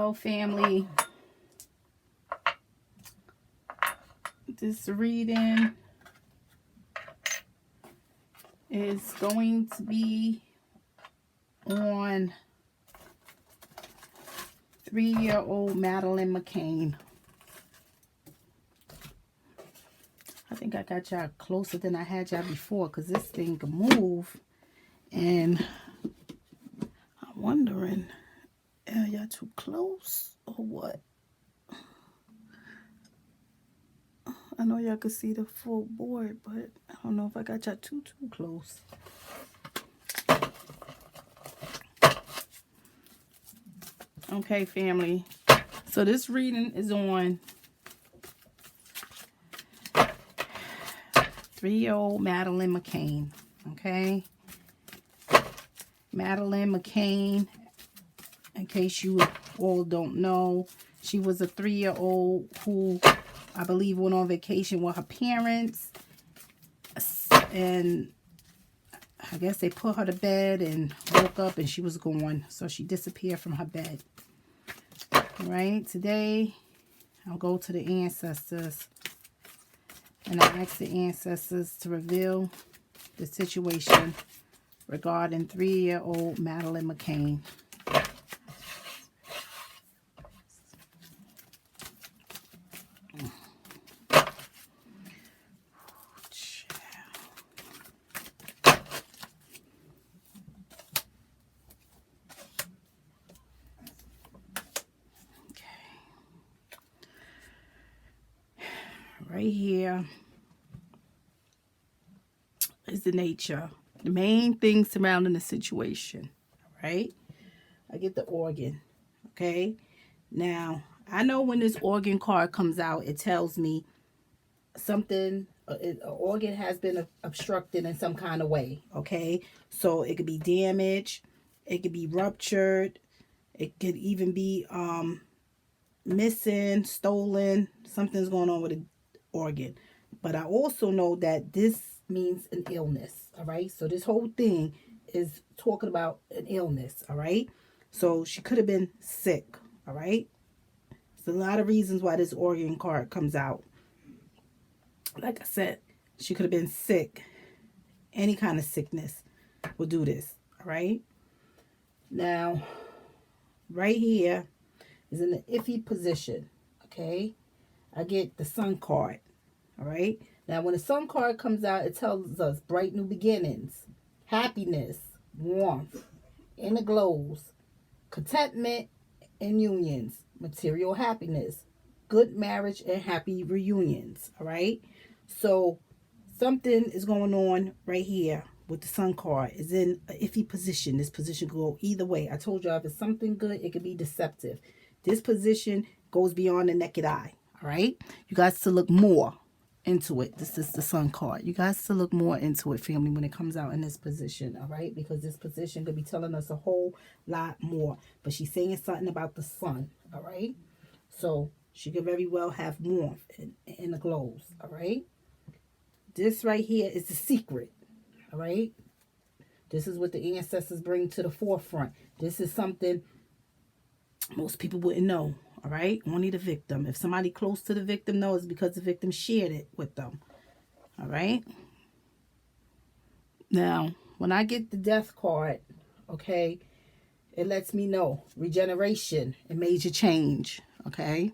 Well, family, this reading is going to be on 3-year-old Madeleine McCann. I think I got y'all closer than I had y'all before because this thing can move. And I'm wondering, are y'all too close or what? I know y'all can see the full board, but I don't know if I got y'all too close. Okay, family. So this reading is on 3-year-old Madeleine McCann. Okay. Madeleine McCann, in case you all don't know, she was a 3-year-old who I believe went on vacation with her parents, and I guess they put her to bed and woke up and she was gone. So she disappeared from her bed. Right, today I'll go to the ancestors and I ask the ancestors to reveal the situation regarding 3-year-old Madeleine McCann. Right here is the nature, the main thing surrounding the situation. Right? I get the organ. Okay? Now, I know when this organ card comes out, it tells me something, an organ has been obstructed in some kind of way. Okay? So it could be damaged, it could be ruptured, it could even be missing, stolen, something's going on with the organ. But I also know that this means an illness. All right, so this whole thing is talking about an illness. All right, so she could have been sick. All right, there's a lot of reasons why this organ card comes out. Like I said, she could have been sick. Any kind of sickness will do this. All right, now right here is in the iffy position. Okay, I get the sun card. All right, now when the sun card comes out, it tells us bright new beginnings, happiness, warmth, inner glows, contentment and unions, material happiness, good marriage and happy reunions. All right, so something is going on right here with the sun card. Is in an iffy position. This position could go either way. I told you if it's something good, it could be deceptive. This position goes beyond the naked eye. All right, you guys to look more into it. This is the sun card. You guys to look more into it, family, when it comes out in this position. All right, because this position could be telling us a whole lot more. But she's saying something about the sun. All right, so she could very well have warmth in the glows. All right, this right here is the secret. All right, this is what the ancestors bring to the forefront. This is something most people wouldn't know. All right, only the victim. If somebody close to the victim knows, because the victim shared it with them. All right, now when I get the death card, okay, it lets me know regeneration and major change. Okay,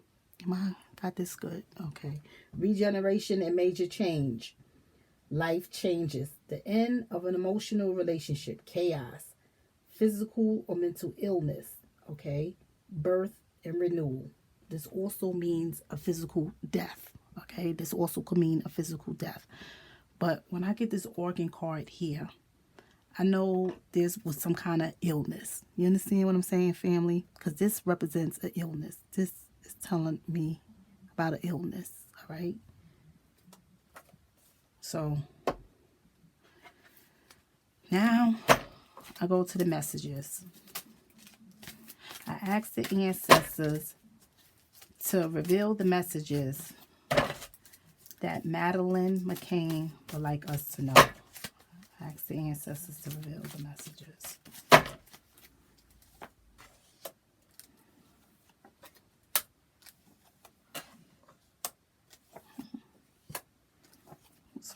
got this good? Okay, regeneration and major change. Life changes. The end of an emotional relationship. Chaos. Physical or mental illness. Okay. Birth and renewal. This also means a physical death. Okay. This also could mean a physical death. But when I get this organ card here, I know this was some kind of illness. You understand what I'm saying, family? Because this represents an illness. This is telling me about an illness. All right. So now I go to the messages. I ask the ancestors to reveal the messages that Madeleine McCann would like us to know. I ask the ancestors to reveal the messages.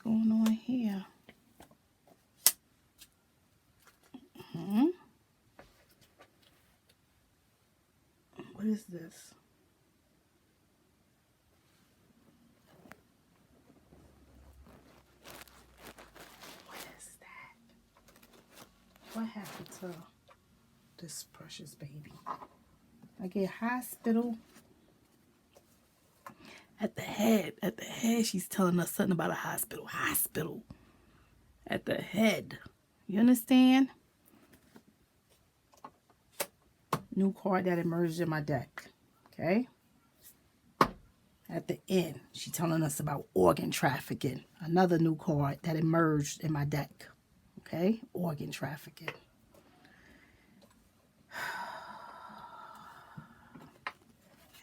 going on here? What is this? What is that? What happened to this precious baby? I get hospital. At the head, she's telling us something about a hospital. Hospital. At the head. You understand? New card that emerged in my deck. Okay? At the end, she's telling us about organ trafficking. Another new card that emerged in my deck. Okay? Organ trafficking.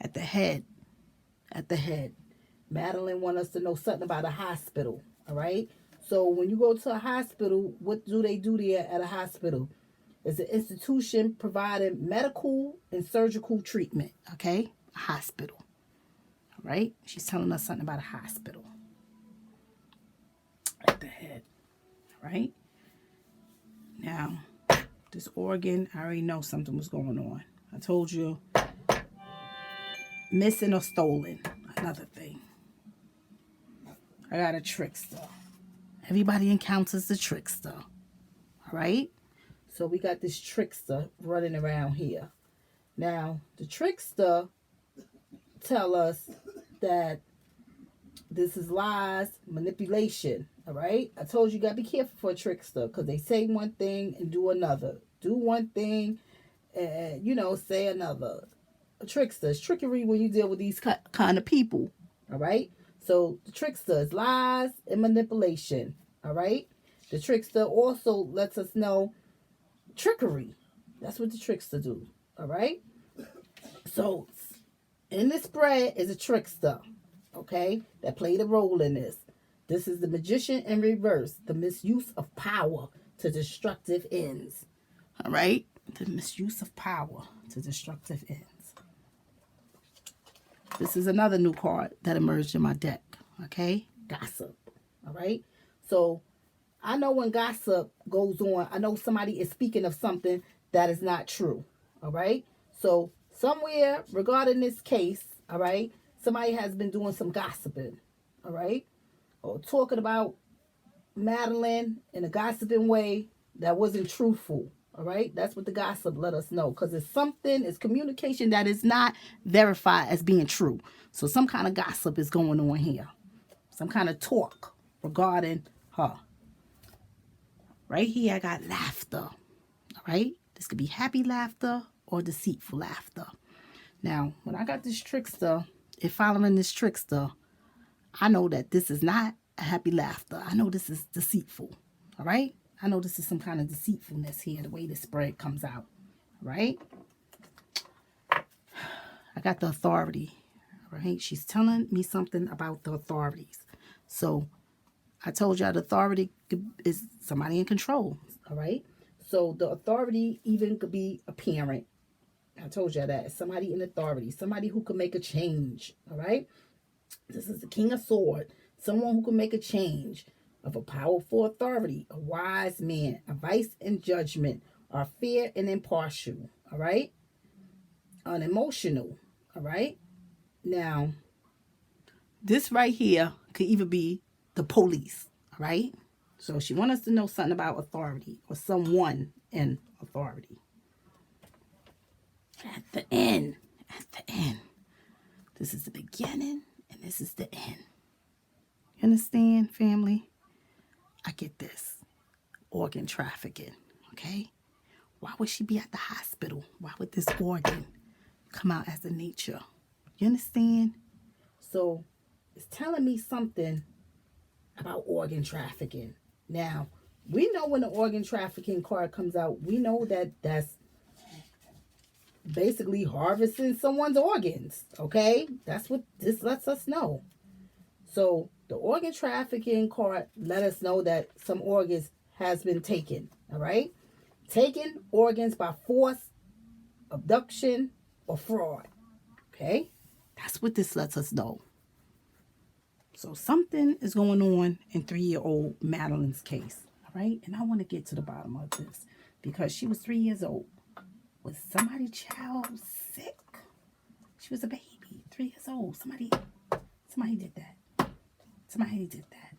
At the head. At the head. Madeleine wants us to know something about a hospital. All right? So when you go to a hospital, what do they do there at a hospital? It's an institution providing medical and surgical treatment. Okay? A hospital. All right? She's telling us something about a hospital. At the head. All right? Now, this organ, I already know something was going on. I told you. Missing or stolen. Another thing. I got a trickster. Everybody encounters the trickster. All right? So we got this trickster running around here. Now, the trickster tell us that this is lies, manipulation. All right? I told you got to be careful for a trickster because they say one thing and do another. Do one thing and, say another. A trickster is trickery when you deal with these kind of people. All right? So the trickster is lies and manipulation. All right? The trickster also lets us know trickery. That's what the trickster do. All right? So in this spread is a trickster. Okay? That played a role in this. This is the magician in reverse. The misuse of power to destructive ends. All right? The misuse of power to destructive ends. This is another new card that emerged in my deck. Okay? Gossip. All right? So, I know when gossip goes on, I know somebody is speaking of something that is not true. All right? So, somewhere regarding this case, all right, somebody has been doing some gossiping. All right? Or talking about Madeleine in a gossiping way that wasn't truthful. All right, that's what the gossip let us know, because it's communication that is not verified as being true. So some kind of gossip is going on here, some kind of talk regarding her. Right here, I got laughter. All right, this could be happy laughter or deceitful laughter. Now, when I got this trickster, if following this trickster, I know that this is not a happy laughter. I know this is deceitful. All right. I know this is some kind of deceitfulness here, the way the spread comes out, right? I got the authority, right? She's telling me something about the authorities. So I told y'all the authority is somebody in control, all right? So the authority even could be a parent. I told y'all that. Somebody in authority, somebody who can make a change, all right? This is the King of Swords, someone who can make a change. Of a powerful authority, a wise man, advice and judgment, are fair and impartial, all right? Unemotional, all right? Now, this right here could even be the police, all right? So she wants us to know something about authority or someone in authority. At the end, this is the beginning and this is the end. You understand, family? I get this. Organ trafficking, okay? Why would she be at the hospital? Why would this organ come out as a nature? You understand? So, it's telling me something about organ trafficking. Now, we know when the organ trafficking card comes out, we know that that's basically harvesting someone's organs, okay? That's what this lets us know. So, the organ trafficking card let us know that some organs has been taken, all right? Taken organs by force, abduction, or fraud, okay? That's what this lets us know. So something is going on in 3-year-old Madeleine's case. All right. And I want to get to the bottom of this because she was 3 years old. Was somebody's child sick? She was a baby, 3 years old. Somebody did that. Somebody did that.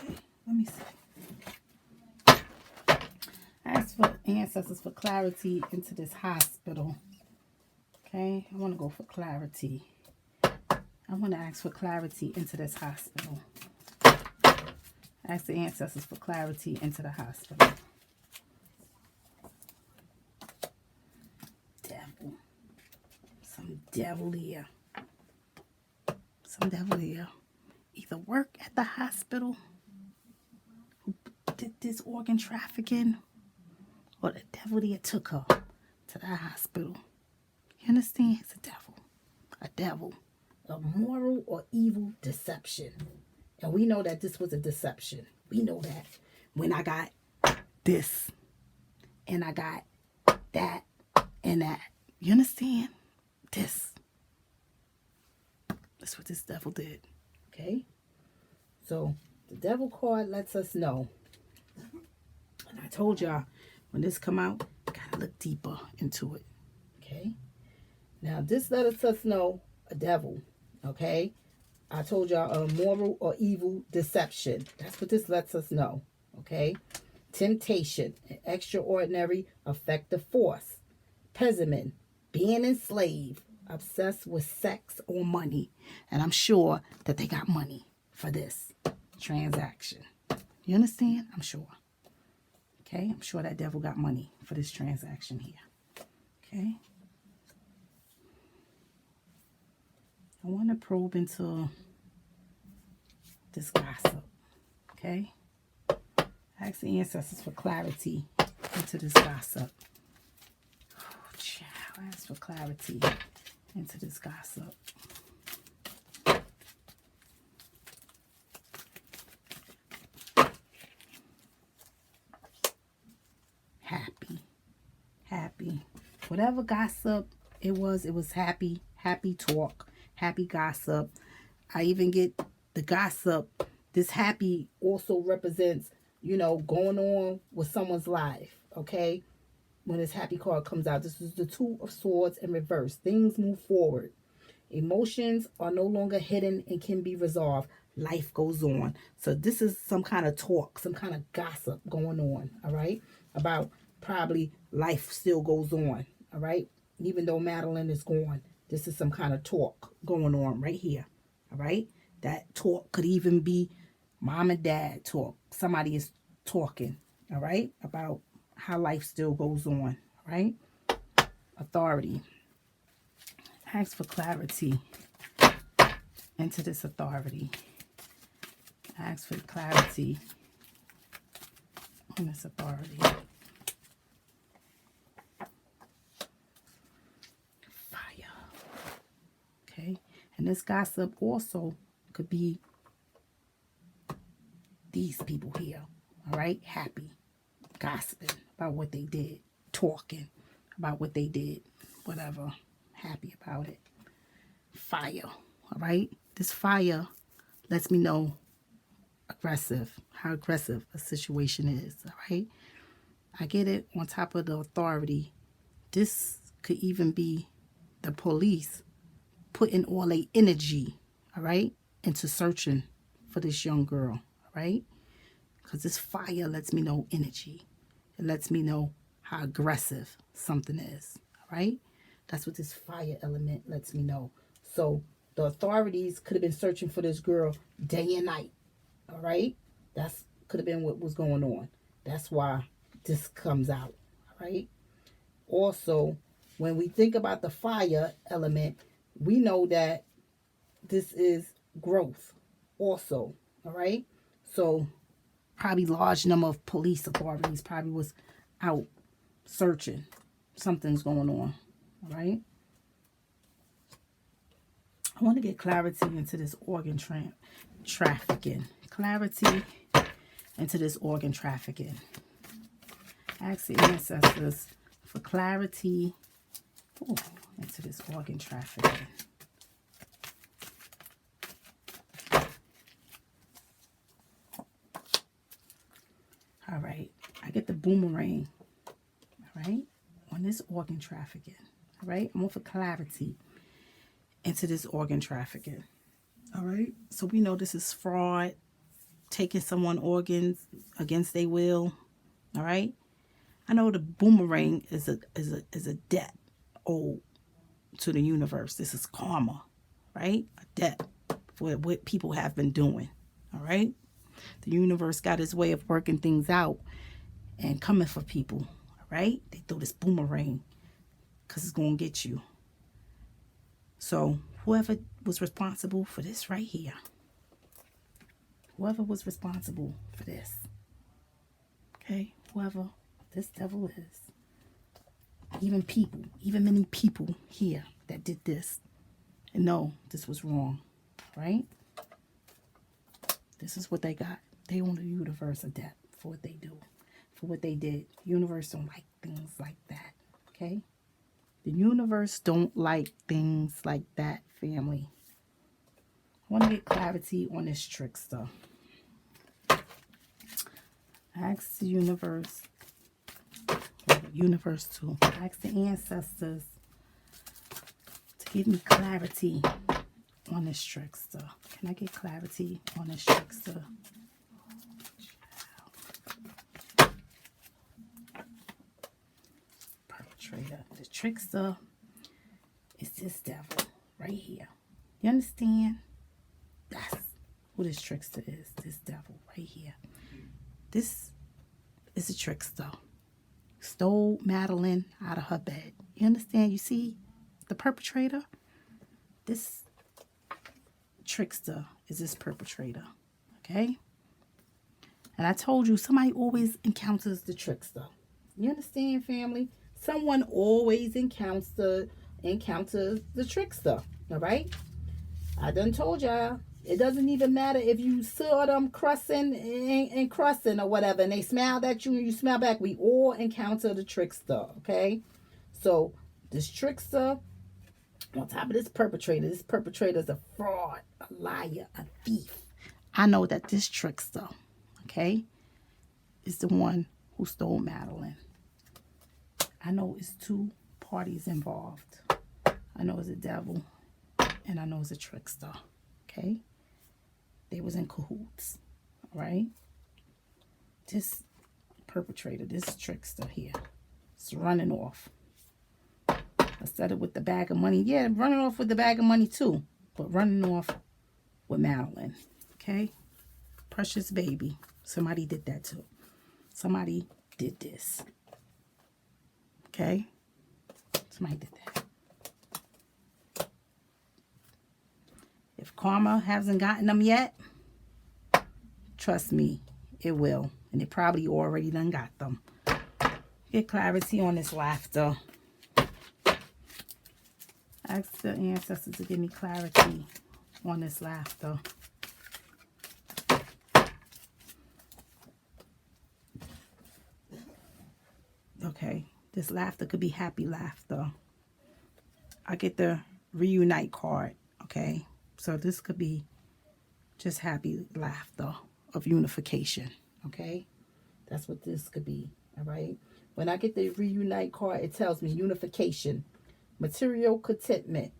Okay. Let me see. Ask for ancestors for clarity into this hospital. Okay. I want to go for clarity. I want to ask for clarity into this hospital. Ask the ancestors for clarity into the hospital. Devil. Some devil here. Some devil here. Either work at the hospital who did this organ trafficking, or the devil there took her to the hospital. You understand? It's a devil. A devil. A moral or evil deception. And we know that this was a deception. We know that. When I got this, and I got that, and that. You understand? This. That's what this devil did. Okay? So, the devil card lets us know. And I told y'all, when this come out, gotta look deeper into it. Okay? Now, this lets us know a devil. Okay? I told y'all a moral or evil deception. That's what this lets us know. Okay? Temptation, an extraordinary effective force. Pessimism, being enslaved, obsessed with sex or money. And I'm sure that they got money for this transaction. You understand? I'm sure. Okay? I'm sure that devil got money for this transaction here. Okay? I want to probe into this gossip, okay? Ask the ancestors for clarity into this gossip. Oh, child, ask for clarity into this gossip. Happy. Whatever gossip it was happy talk. Happy gossip. I even get the gossip. This happy also represents, going on with someone's life. Okay? When this happy card comes out, this is the Two of Swords in reverse. Things move forward. Emotions are no longer hidden and can be resolved. Life goes on. So this is some kind of talk, some kind of gossip going on. All right? About probably life still goes on. All right? Even though Madeleine is gone. This is some kind of talk going on right here. All right? That talk could even be mom and dad talk. Somebody is talking. All right? About how life still goes on. All right? Authority. Ask for clarity into this authority. Ask for clarity on this authority. Okay, and this gossip also could be these people here, all right? Happy, gossiping about what they did, talking about what they did, whatever, happy about it. Fire, all right? This fire lets me know how aggressive a situation is, all right? I get it on top of the authority. This could even be the police putting all their energy, all right, into searching for this young girl, all right? Because this fire lets me know energy. It lets me know how aggressive something is, all right? That's what this fire element lets me know. So the authorities could have been searching for this girl day and night, all right? That's could have been what was going on. That's why this comes out, all right? Also, when we think about the fire element, we know that this is growth also, all right? So probably large number of police authorities probably was out searching. Something's going on, all right? I want to get clarity into this organ trafficking. Clarity into this organ trafficking. Ask the ancestors for clarity into this organ trafficking. All right. I get the boomerang. All right. On this organ trafficking. All right. I want for clarity into this organ trafficking. All right. So we know this is fraud, taking someone's organs against their will. All right. I know the boomerang is a debt owed to the universe. This is karma, right? A debt for what people have been doing. All right. The universe got its way of working things out and coming for people. All right. They throw this boomerang because it's going to get you. So whoever was responsible for this right here, whoever was responsible for this, okay, whoever this devil is, even many people here that did this and know this was wrong, right? This is what they got. They owe the universe a debt for what they do, for what they did. The universe don't like things like that, okay? The universe don't like things like that, family. I want to get clarity on this trickster. Ask the universe too. Ask the ancestors to give me clarity on this trickster. Can I get clarity on this trickster? Perpetrator. The trickster is this devil right here. You understand? That's who this trickster is. This devil right here. This is a trickster. Stole Madeleine out of her bed. You understand? You see the perpetrator? This trickster is this perpetrator. Okay? And I told you, somebody always encounters the trickster. You understand, family? Someone always encounters the trickster. All right? I done told y'all. It doesn't even matter if you saw them crusting and crusting or whatever, and they smiled at you and you smile back. We all encounter the trickster, okay? So this trickster, on top of this perpetrator is a fraud, a liar, a thief. I know that this trickster, okay, is the one who stole Madeleine. I know it's two parties involved. I know it's a devil, and I know it's a trickster, okay? They was in cahoots, all right? This perpetrator, this trickster here, is running off. I said it with the bag of money. Yeah, running off with the bag of money too, but running off with Madeleine, okay? Precious baby. Somebody did that too. Somebody did this, okay? Somebody did that. If karma hasn't gotten them yet, trust me, it will. And it probably already done got them. Get clarity on this laughter. Ask the ancestors to give me clarity on this laughter. Okay, this laughter could be happy laughter. I get the reunite card, okay? So this could be just happy laughter of unification, okay? That's what this could be, all right? When I get the reunite card, it tells me unification, material contentment,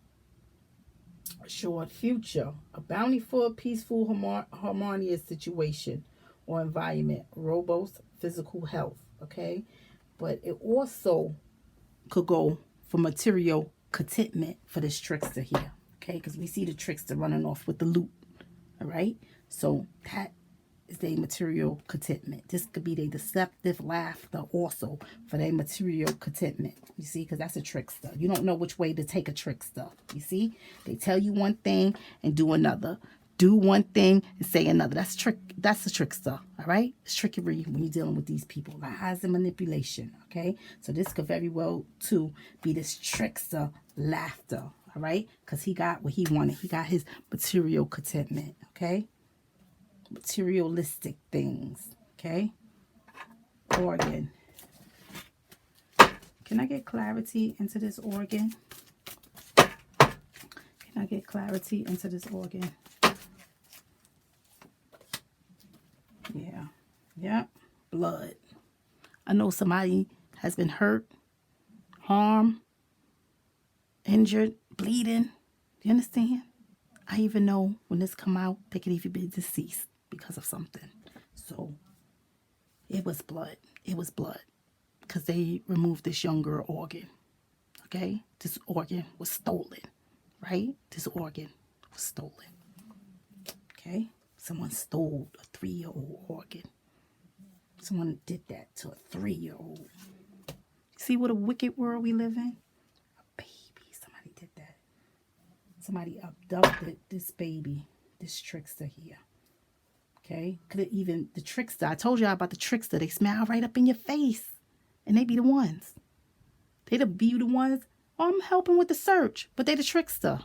assured future, a bountiful, peaceful, harmonious situation or environment, robust physical health, okay? But it also could go for material contentment for this trickster here. Okay, because we see the trickster running off with the loot. All right, so that is their material contentment. This could be their deceptive laughter also for their material contentment. You see, because that's a trickster. You don't know which way to take a trickster. You see, they tell you one thing and do another. Do one thing and say another. That's trick. That's a trickster. All right, it's trickery when you're dealing with these people. Lies and manipulation. Okay, so this could very well too be this trickster laughter. All right, because he got what he wanted. He got his material contentment, okay? Materialistic things, okay? Organ. Can I get clarity into this organ? Can I get clarity into this organ? Yeah. Yep. Blood. know somebody has been hurt, harmed, injured, bleeding. You understand? I even know when this come out, they could even be deceased because of something. So it was blood. It was blood because they removed this young girl organ. Okay? This organ was stolen, right? This organ was stolen. Okay? Someone stole a 3-year-old organ. Someone did that to a 3-year-old. See what a wicked world we live in? A baby. Somebody did that. Somebody abducted this baby, this trickster here. Okay? Could have even, the trickster, I told y'all about the trickster. They smile right up in your face. And they be the ones. They be the ones, oh, I'm helping with the search. But they the trickster.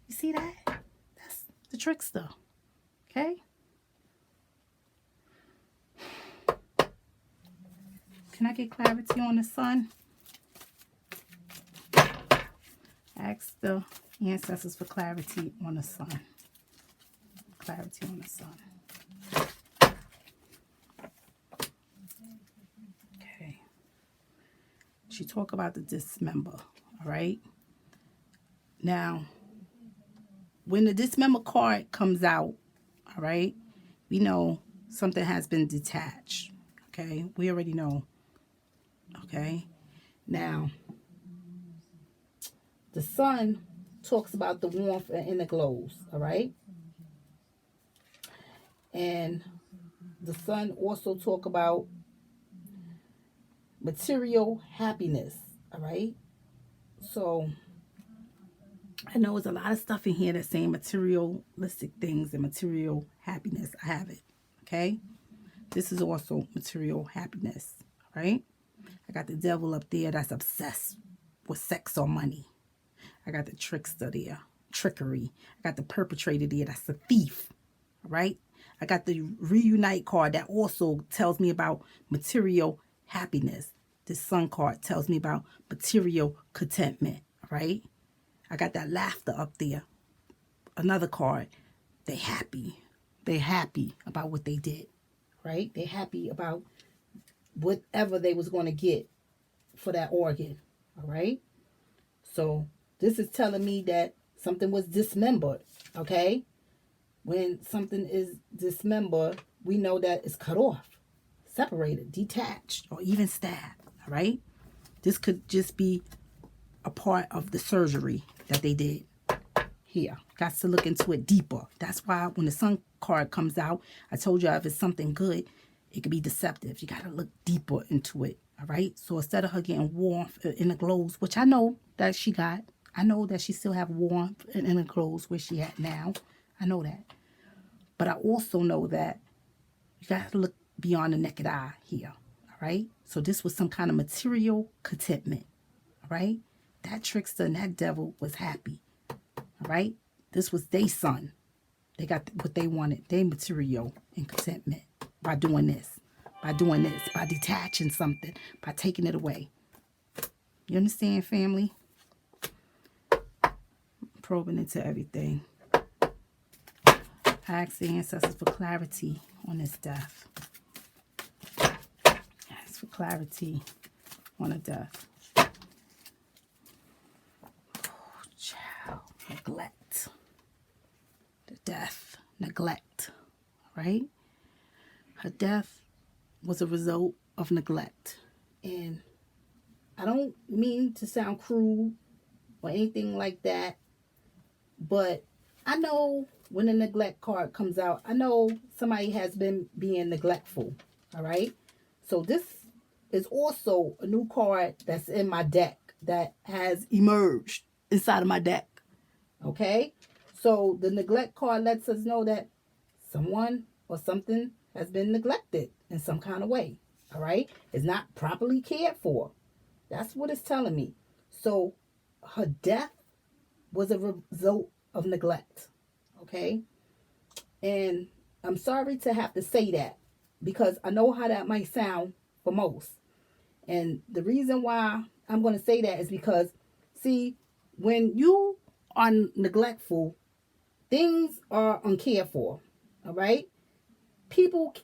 You see that? That's the trickster. Okay? Can I get clarity on the sun? Ask the ancestors for clarity on the sun. Clarity on the sun. Okay. She talk about the dismember, all right? Now, when the dismember card comes out, all right, we know something has been detached, okay? We already know, okay? Now, the sun talks about the warmth and inner glows, all right? And the sun also talk about material happiness, all right? So I know there's a lot of stuff in here that's saying materialistic things and material happiness. I have it, okay? This is also material happiness, all right? I got the devil up there that's obsessed with sex or money. I got the trickster there, trickery. I got the perpetrator there, that's a thief, all right? I got the reunite card that also tells me about material happiness. This sun card tells me about material contentment, all right? I got that laughter up there. Another card, they happy. They happy about what they did, right? They happy about whatever they was going to get for that organ, all right? So this is telling me that something was dismembered, okay? When something is dismembered, we know that it's cut off, separated, detached, or even stabbed, all right? This could just be a part of the surgery that they did here. Got to look into it deeper. That's why when the sun card comes out, I told you if it's something good, it could be deceptive. You got to look deeper into it, all right? So instead of her getting warmth in the glows, which I know that she got, I know that she still have warmth in the glows where she at now. I know that. But I also know that you got to look beyond the naked eye here, all right? So this was some kind of material contentment, all right? That trickster and that devil was happy, all right? This was their son. They got what they wanted, their material and contentment by doing this, by detaching something, by taking it away. You understand, family? Probing into everything. I ask the ancestors for clarity on this death. Ask for clarity on the death. Oh, child. Neglect. The death. Neglect. Right? Her death was a result of neglect. And I don't mean to sound cruel or anything like that, but I know when the neglect card comes out, I know somebody has been being neglectful, all right? So this is also a new card that's in my deck that has emerged inside of my deck, okay? So the neglect card lets us know that someone or something has been neglected in some kind of way, all right? It's not properly cared for. That's what it's telling me. So her death was a result of neglect, okay? And I'm sorry to have to say that because I know how that might sound for most. And the reason why I'm going to say that is because, see, when you are neglectful, things are uncared for, all right? People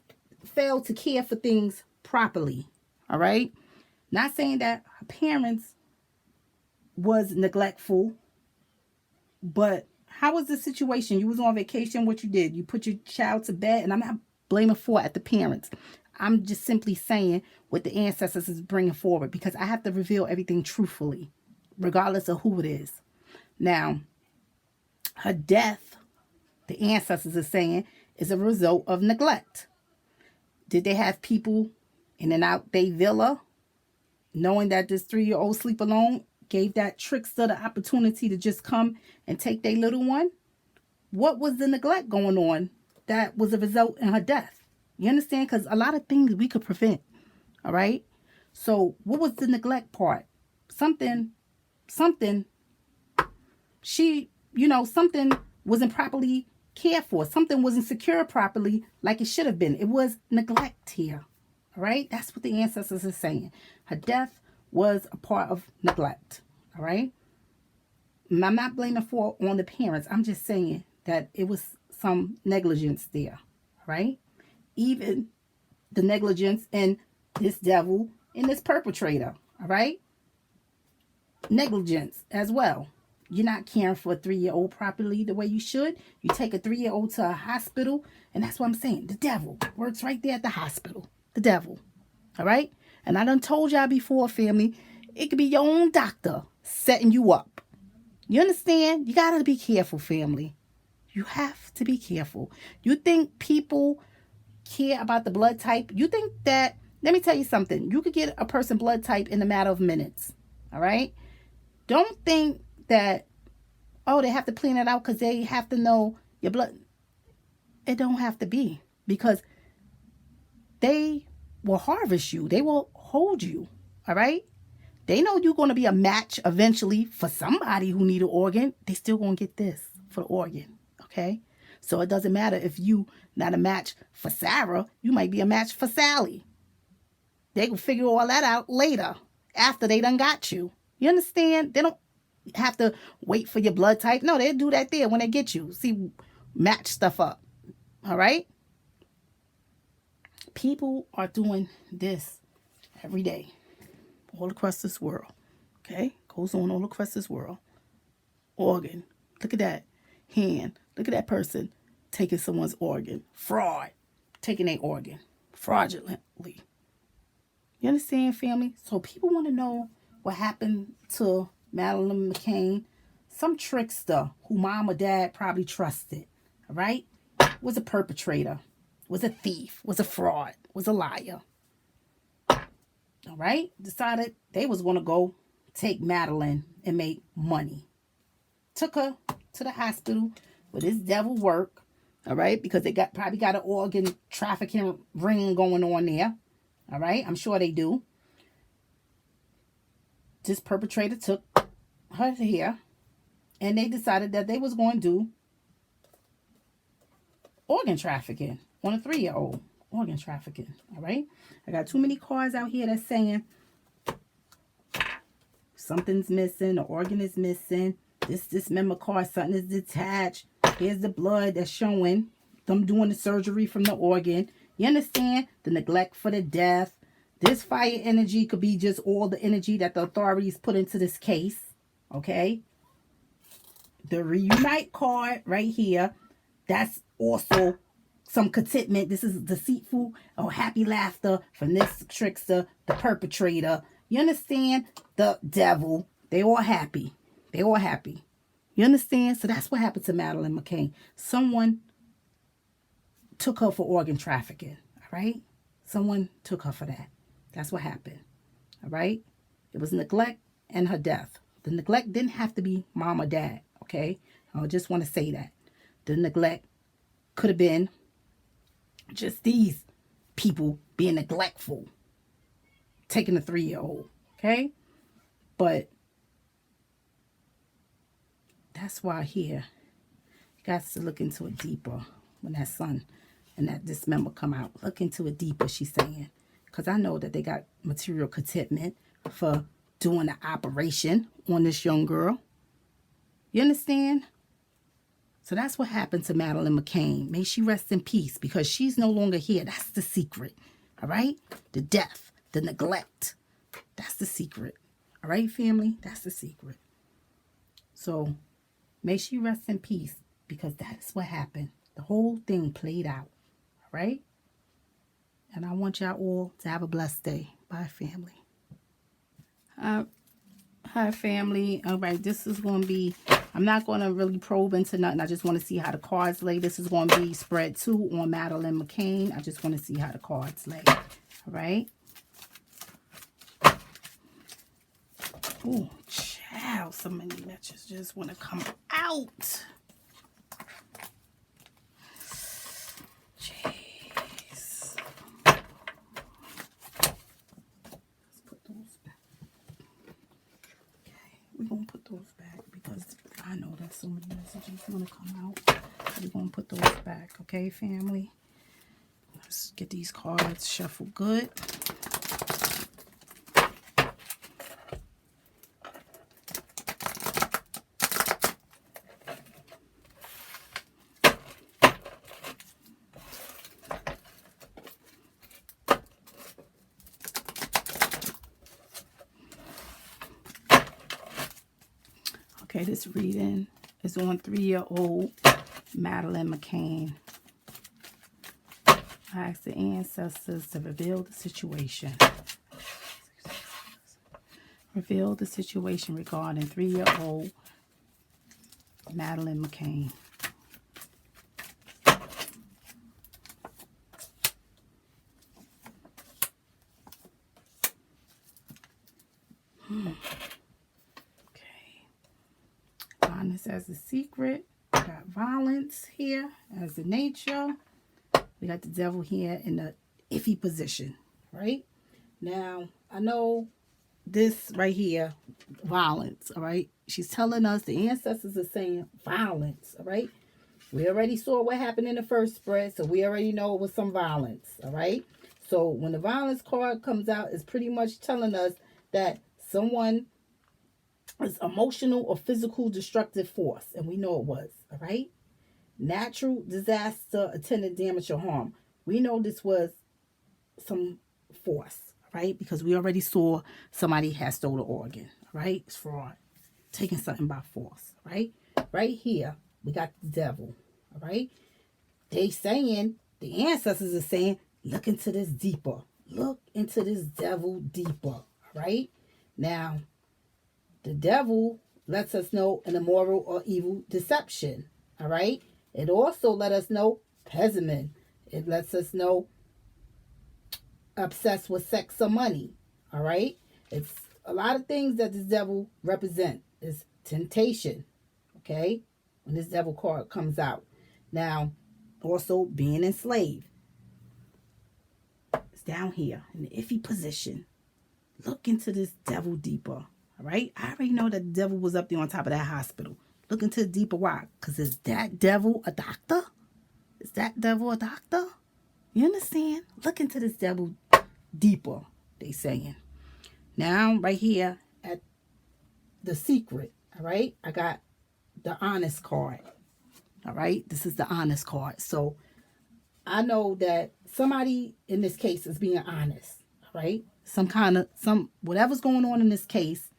fail to care for things properly, All right. Not saying that her parents was neglectful, but how was the situation? You was on vacation. What you did? You put your child to bed, and I'm not blaming for at the parents. I'm just simply saying what the ancestors is bringing forward because I have to reveal everything truthfully, regardless of who it is. Now, her death, the ancestors are saying, is a result of neglect. Did they have people in and out their villa, knowing that this 3-year-old sleep alone, gave that trickster the opportunity to just come and take their little one? What was the neglect going on that was a result in her death? You understand? Because a lot of things we could prevent. All right. So what was the neglect part? Something, something wasn't properly cared for. Something wasn't secured properly like it should have been. It was neglect here. All right. That's what the ancestors are saying. Her death was a part of neglect. All right. I'm not blaming for on the parents. I'm just saying that it was some negligence there. Right. Even the negligence in this devil and this perpetrator. All right. Negligence as well. You're not caring for a 3-year-old properly the way you should. You take a 3-year-old to a hospital, and that's what I'm saying. The devil works right there at the hospital. The devil. All right? And I done told y'all before, family, it could be your own doctor setting you up. You understand? You got to be careful, family. You have to be careful. You think people care about the blood type? You think that, let me tell you something. You could get a person blood type in a matter of minutes. All right? Don't think that, oh, they have to plan it out because they have to know your blood. It don't have to be, because they will harvest you. They will hold you. All right. They know you're going to be a match eventually for somebody who need an organ. They still going to get this for the organ. Okay. So it doesn't matter if you not a match for Sarah. You might be a match for Sally. They will figure all that out later after they done got you. You understand? They don't have to wait for your blood type. No, they do that there when they get you. See, match stuff up. All right? People are doing this every day, all across this world. Okay? Goes on all across this world. Organ. Look at that hand. Look at that person taking someone's organ. Fraud. Taking their organ. Fraudulently. You understand, family? So people want to know what happened to Madeleine McCann. Some trickster who mom or dad probably trusted. All right? Was a perpetrator. Was a thief. Was a fraud. Was a liar. All right? Decided they was going to go take Madeleine and make money. Took her to the hospital where this devil work. All right? Because they probably got an organ trafficking ring going on there. All right? I'm sure they do. This perpetrator took her here, and they decided that they was going to do organ trafficking on a 3-year-old. Organ trafficking. All right? I got too many cards out here that's saying something's missing, the organ is missing. This member card, something is detached. Here's the blood that's showing them doing the surgery from the organ. You understand? The neglect for the death. This fire energy could be just all the energy that the authorities put into this case. Okay? The reunite card right here. That's also some contentment. This is deceitful or happy laughter from this trickster, the perpetrator. You understand? The devil. They all happy. They all happy. You understand? So that's what happened to Madeleine McCann. Someone took her for organ trafficking. All right? Someone took her for that. That's what happened. All right? It was neglect and her death. The neglect didn't have to be mom or dad. Okay? I just want to say that. The neglect could have been just these people being neglectful. Taking a 3-year-old. Okay? But that's why here, you guys to look into it deeper when that son and that dismember come out. Look into it deeper, she's saying. Because I know that they got material contentment for doing the operation on this young girl. You understand? So that's what happened to Madeleine McCann. May she rest in peace because she's no longer here. That's the secret. All right? The death. the neglect. That's the secret. All right, family? That's the secret. So may she rest in peace, because that is what happened. The whole thing played out. All right? And I want y'all all to have a blessed day. Bye, family. Hi, family. All right, this is going to be, I'm not going to really probe into nothing. I just want to see how the cards lay. This is going to be spread 2 on Madeleine McCann. I just want to see how the cards lay. All right. Oh, child. So many messages just want to come out. Jeez. Let's put those back. We're going to put those back because I know that so many messages want to come out. We're going to put those back, okay, family? Let's get these cards shuffled good. Okay, this reading is on 3-year-old Madeleine McCann. I asked the ancestors to reveal the situation. Reveal the situation regarding 3-year-old Madeleine McCann. As a secret, we got violence here as a nature. We got the devil here in the iffy position, right? Now, I know this right here, violence, all right? She's telling us, the ancestors are saying violence, all right? We already saw what happened in the first spread, so we already know it was some violence, all right? So when the violence card comes out, it's pretty much telling us that someone is emotional or physical destructive force, and we know it was, all right? Natural disaster, attendant damage or harm. We know this was some force, right? Because we already saw somebody has stolen an organ, right? It's fraud, taking something by force, right? Right here, we got the devil, all right? They saying, the ancestors are saying, look into this deeper. Look into this devil deeper, all right? Now, the devil lets us know an immoral or evil deception, all right? It also let us know pessimism. It lets us know obsessed with sex or money, all right? It's a lot of things that this devil represent. Is temptation, okay? When this devil card comes out. Now, also being enslaved. It's down here in the iffy position. Look into this devil deeper. All right, I already know that the devil was up there on top of that hospital. Look into the deeper why. Because is that devil a doctor? Is that devil a doctor? You understand? Look into this devil deeper, they saying. Now, right here at the secret, all right, I got the honest card. All right, this is the honest card. So I know that somebody in this case is being honest, all right? Whatever's going on in this case,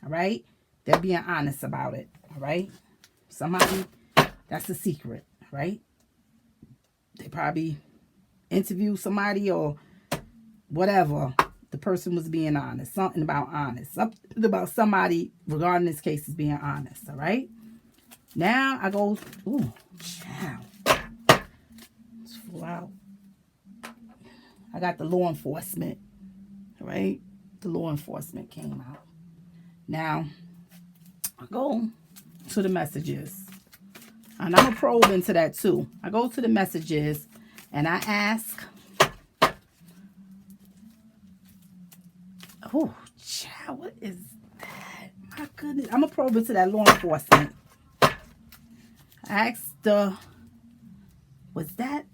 all right? They're being honest about it, all right? Somebody, that's the secret, right? They probably interviewed somebody or whatever. The person was being honest. Something about honest. Something about somebody regarding this case is being honest, all right? Now I go, ooh, child. Let's fall out. I got the law enforcement, all right? The law enforcement came out. Now, I go to the messages. And I'm going to probe into that too. I go to the messages and I ask, oh, child, what is that? My goodness. I'm going to probe into that law enforcement. I asked was that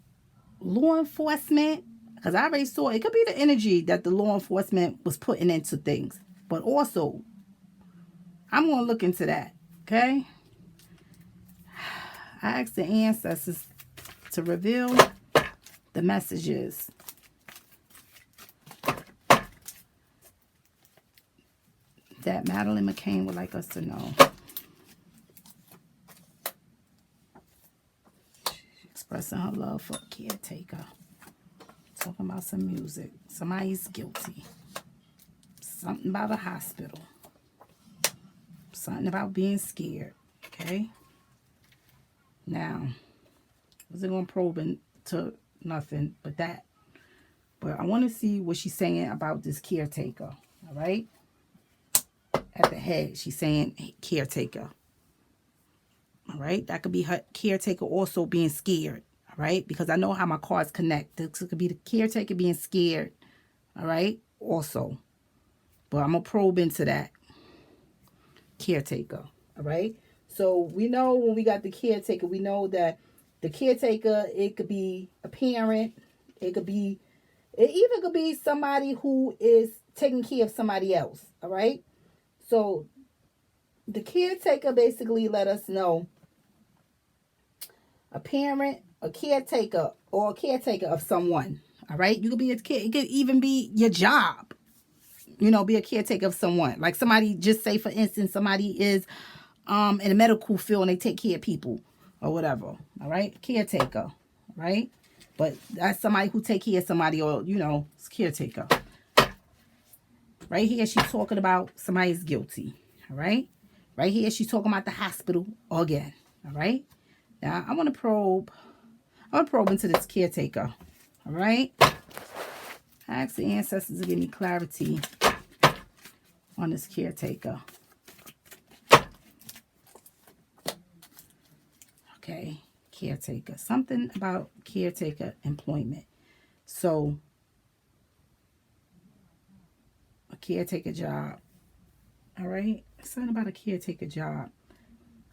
law enforcement? Because I already saw it could be the energy that the law enforcement was putting into things. But also, I'm going to look into that, okay? I asked the ancestors to reveal the messages that Madeleine McCann would like us to know. Expressing her love for a caretaker. Talking about some music. Somebody's guilty. Something about a hospital. Something about being scared. Okay? Now, I wasn't going to probe into nothing but that. But I want to see what she's saying about this caretaker. All right? At the head, she's saying caretaker. All right? That could be her caretaker also being scared. All right? Because I know how my cards connect. This could be the caretaker being scared. All right? Also. But I'm going to probe into that. Caretaker. All right? So we know when we got the caretaker, we know that the caretaker, it could be a parent. It even could be somebody who is taking care of somebody else. All right? So the caretaker basically let us know a parent, a caretaker, or a caretaker of someone. All right? You could be it could even be your job. You know, be a caretaker of someone. Like somebody, just say for instance, somebody is in the medical field and they take care of people or whatever. All right? Caretaker. Right? But that's somebody who take care of somebody, or, you know, it's caretaker. Right here, she's talking about somebody's guilty. All right? Right here, she's talking about the hospital again. All right? Now, I want to probe into this caretaker. All right? I ask the ancestors to give me clarity on this caretaker. Okay, caretaker. Something about caretaker employment. So, a caretaker job. All right? Something about a caretaker job.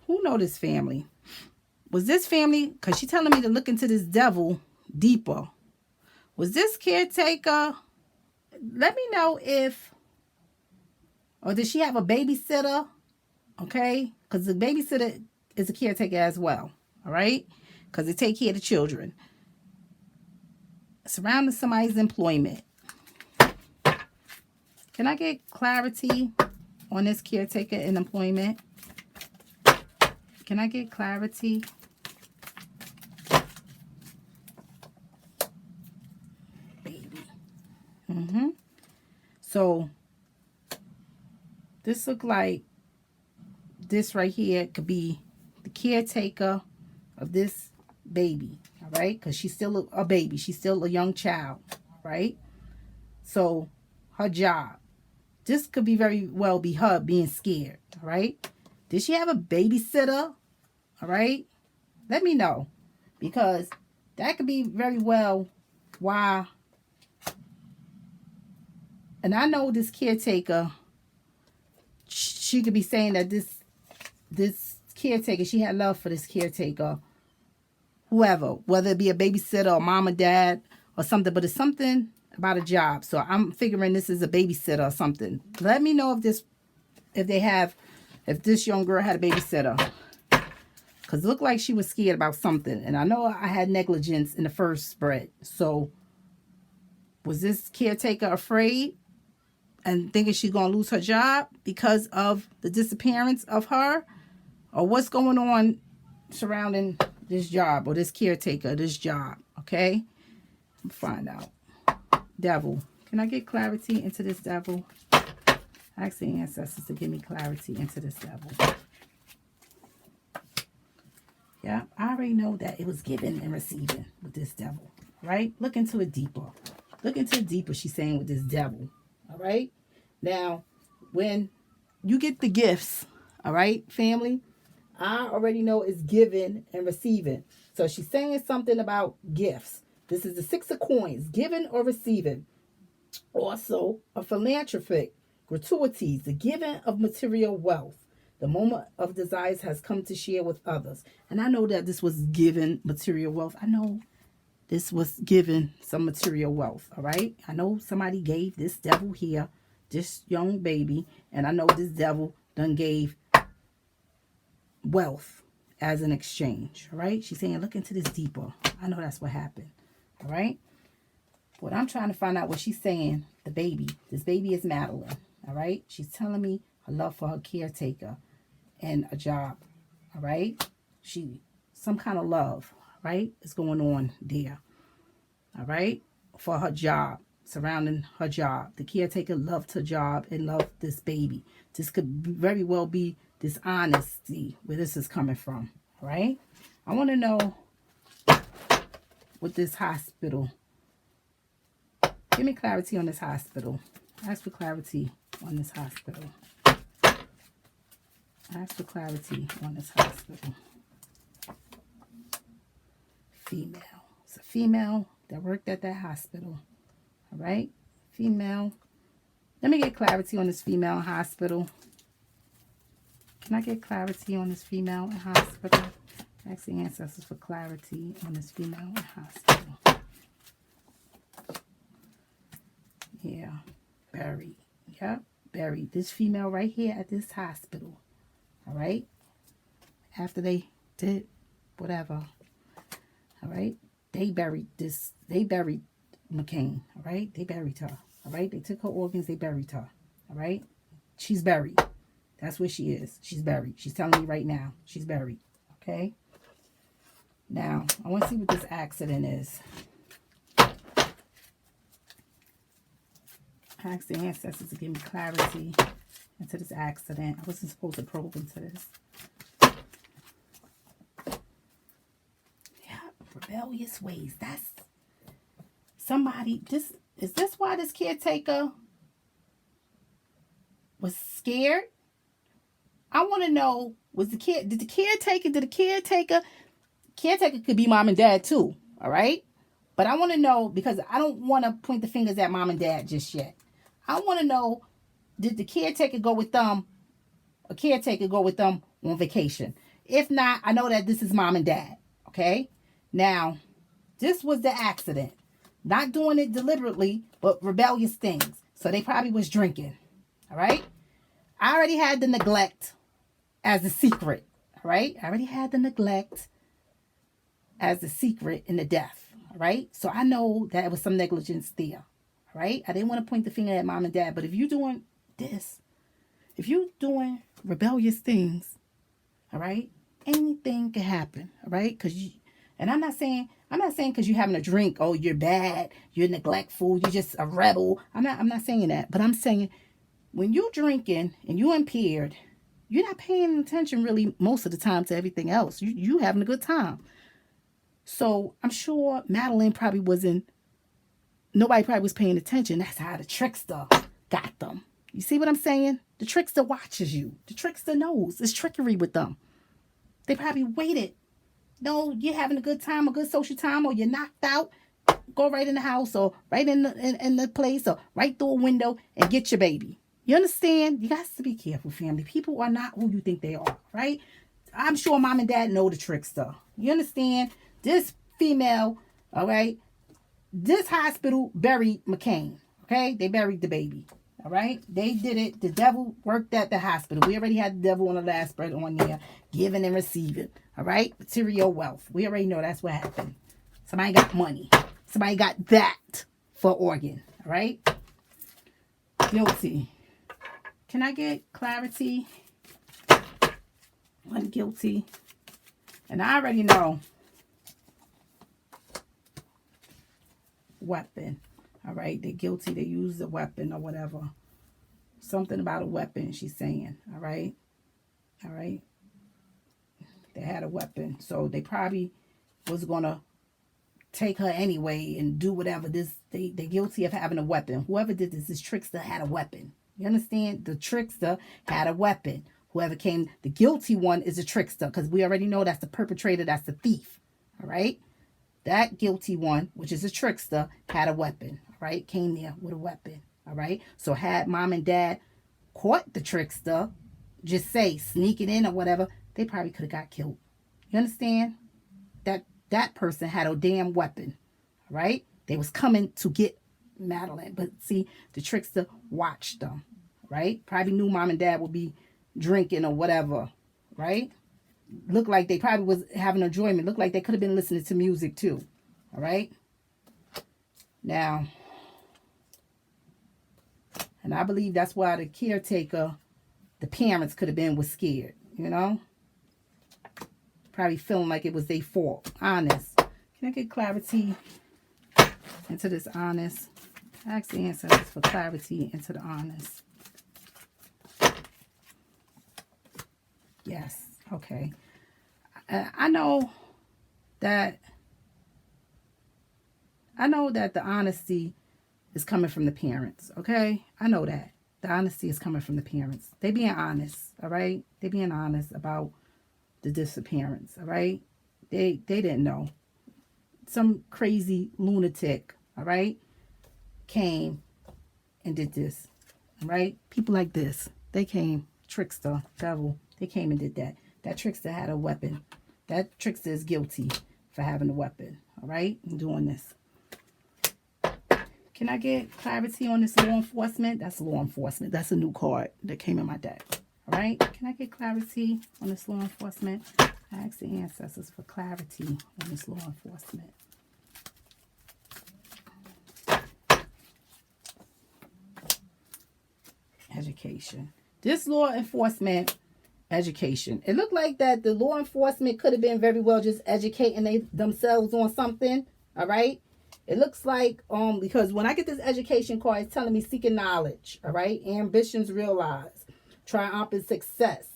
Who know this family? Was this family, because she's telling me to look into this devil deeper. Was this caretaker, let me know if, or did she have a babysitter? Okay? Because the babysitter is a caretaker as well. All right? Because they take care of the children. Surrounding somebody's employment. Can I get clarity on this caretaker in employment? Can I get clarity? Baby. So, this look like this right here could be the caretaker of this baby. All right? Because she's still a baby. She's still a young child. Right? So, her job. This could be very well be her being scared. All right? Did she have a babysitter? All right? Let me know. Because that could be very well why. And I know this caretaker, she could be saying that this caretaker, she had love for this caretaker. Whoever. Whether it be a babysitter or mom or dad or something. But it's something about a job. So I'm figuring this is a babysitter or something. Let me know if this young girl had a babysitter. Because it looked like she was scared about something. And I know I had negligence in the first spread. So, was this caretaker afraid and thinking she's going to lose her job because of the disappearance of her? Or what's going on surrounding this job or this caretaker, this job? Okay? We'll find out. Devil. Can I get clarity into this devil? Ask the ancestors to give me clarity into this devil. Yeah, I already know that it was giving and receiving with this devil, right? Look into it deeper. Look into it deeper, she's saying, with this devil, all right? Now, when you get the gifts, all right, family, I already know it's giving and receiving. So she's saying something about gifts. This is the 6 of coins, giving or receiving. Also, a philanthropic, gratuities, the giving of material wealth. The moment of desires has come to share with others. And I know that this was given material wealth. I know this was given some material wealth. All right. I know somebody gave this devil here, this young baby. And I know this devil done gave wealth as an exchange. All right. She's saying, look into this deeper. I know that's what happened. All right. What I'm trying to find out what she's saying, the baby. This baby is Madeleine. All right. She's telling me her love for her caretaker, and a job. All right, some kind of love, right, is going on there. All right, for her job, surrounding her job. The caretaker loved her job and loved this baby. This could very well be dishonesty where this is coming from. All right, I want to know with this hospital. Give me clarity on this hospital. Ask for clarity on this hospital. Ask for clarity on this hospital. Female. It's a female that worked at that hospital. All right? Female. Let me get clarity on this female in hospital. Can I get clarity on this female in hospital? Ask the ancestors for clarity on this female in hospital. Yeah. Buried. Yep. Buried. This female right here at this hospital. All right? After they did whatever. All right? They buried McCann. All right? They buried her. All right? They took her organs. They buried her. All right? She's buried. That's where she is. She's buried. She's telling me right now. She's buried. Okay? Now, I want to see what this accident is. I asked the ancestors to give me clarity into this accident. I wasn't supposed to probe into this. Yeah, rebellious ways. That's somebody. Is this why this caretaker was scared? I want to know, caretaker could be mom and dad too, all right? But I want to know, because I don't want to point the fingers at mom and dad just yet. I want to know, did the caretaker go with them? A caretaker go with them on vacation? If not, I know that this is mom and dad, okay? Now, this was the accident. Not doing it deliberately, but rebellious things. So they probably was drinking, all right? I already had the neglect as a secret, all right? I already had the neglect as the secret in the death, all right? So I know that it was some negligence there, all right? I didn't want to point the finger at mom and dad, but if you're doing this, if you're doing rebellious things, all right, anything can happen, all right? And I'm not saying because you're having a drink, oh, you're bad, you're neglectful, you're just a rebel. I'm not saying that, but I'm saying when you're drinking and you're impaired, you're not paying attention really most of the time to everything else. You having a good time. So I'm sure Madeleine nobody probably was paying attention. That's how the trickster got them. You see what I'm saying? The trickster watches you. The trickster knows. It's trickery with them. They probably waited. No, you're having a good time, a good social time, or you're knocked out. Go right in the house or right in the place or right through a window and get your baby. You understand? You got to be careful, family. People are not who you think they are, right? I'm sure mom and dad know the trickster. You understand? This female, all right? This hospital buried McCann, okay? They buried the baby, all right? They did it. The devil worked at the hospital. We already had the devil on the last spread on there, giving and receiving, all right? Material wealth. We already know that's what happened. Somebody got money. Somebody got that for organ, all right? Guilty. Can I get clarity on guilty? And I already know. Weapon. All right. They're guilty. They used a weapon or whatever. Something about a weapon, she's saying. All right. All right. They had a weapon. So they probably was going to take her anyway and do whatever. They're guilty of having a weapon. Whoever did this trickster had a weapon. You understand? The trickster had a weapon. Whoever came, the guilty one is a trickster, because we already know that's the perpetrator, that's the thief. All right? That guilty one, which is a trickster, had a weapon. All right? Came there with a weapon. All right? So had mom and dad caught the trickster, just say sneaking in or whatever, they probably could have got killed. You understand? That person had a damn weapon. All right? They was coming to get Madeleine, but see, the trickster watched them, right? Probably knew mom and dad would be drinking or whatever, right? Looked like they probably was having enjoyment. Looked like they could have been listening to music too, all right? Now, and I believe that's why the caretaker the parents could have been was scared, you know? Probably feeling like it was their fault. Honest. Can I get clarity into this honest? Ask the ancestors for clarity into the honest. Yes. Okay. I know that the honesty is coming from the parents, okay? I know that. The honesty is coming from the parents. They being honest, all right? They being honest about the disappearance, all right? They didn't know. Some crazy lunatic, all right, came and did this, all right? People like this, they came, trickster, devil, they came and did that. That trickster had a weapon. That trickster is guilty for having a weapon, all right, and doing this. Can I get clarity on this law enforcement? That's law enforcement. That's a new card that came in my deck. All right. Can I get clarity on this law enforcement? I ask the ancestors for clarity on this law enforcement. Education. This law enforcement education. It looked like that the law enforcement could have been very well just educating themselves on something. All right. It looks like, because when I get this education card, it's telling me seeking knowledge, all right? Ambitions realized, triumphant success,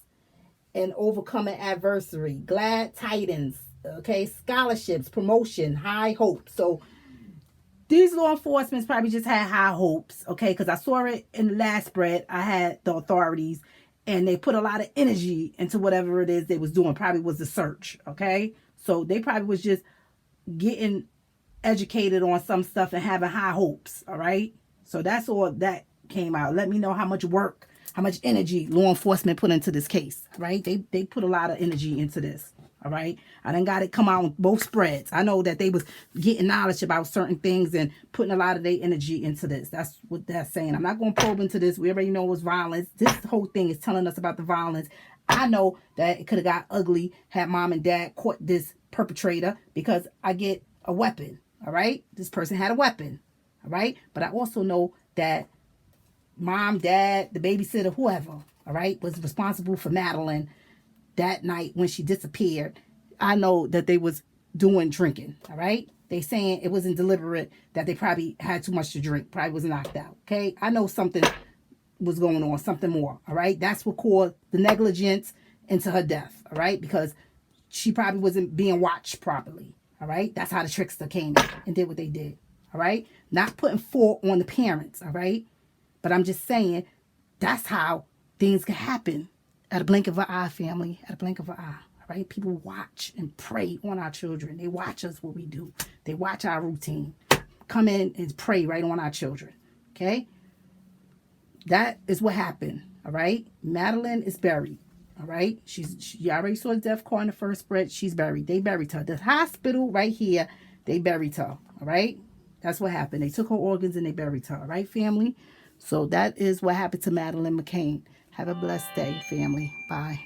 and overcoming adversity, glad tidings, okay? Scholarships, promotion, high hopes. So these law enforcements probably just had high hopes, okay? Because I saw it in the last spread. I had the authorities, and they put a lot of energy into whatever it is they was doing. Probably was the search, okay? So they probably was just getting educated on some stuff and having high hopes, all right? So that's all that came out. Let me know how much work, how much energy law enforcement put into this case, right? They put a lot of energy into this, all right? I done got it come out on both spreads. I know that they was getting knowledge about certain things and putting a lot of their energy into this. That's what that's saying. I'm not going to probe into this. We already know it was violence. This whole thing is telling us about the violence. I know that it could have got ugly had mom and dad caught this perpetrator because I get a weapon. All right. This person had a weapon. All right. But I also know that mom, dad, the babysitter, whoever, all right, was responsible for Madeleine that night when she disappeared. I know that they was doing drinking. All right. They saying it wasn't deliberate, that they probably had too much to drink, probably was knocked out. Okay. I know something was going on, something more. All right. That's what caused the negligence into her death. All right. Because she probably wasn't being watched properly. All right. That's how the trickster came and did what they did. All right. Not putting fault on the parents. All right. But I'm just saying that's how things can happen at a blink of an eye, family, at a blink of an eye. All right. People watch and pray on our children. They watch us what we do. They watch our routine. Come in and pray right on our children. Okay. That is what happened. All right. Madeleine is buried. All right. You already saw the death card in the first spread. She's buried. They buried her. The hospital right here, they buried her. All right. That's what happened. They took her organs and they buried her. All right, family. So that is what happened to Madeleine McCann. Have a blessed day, family. Bye.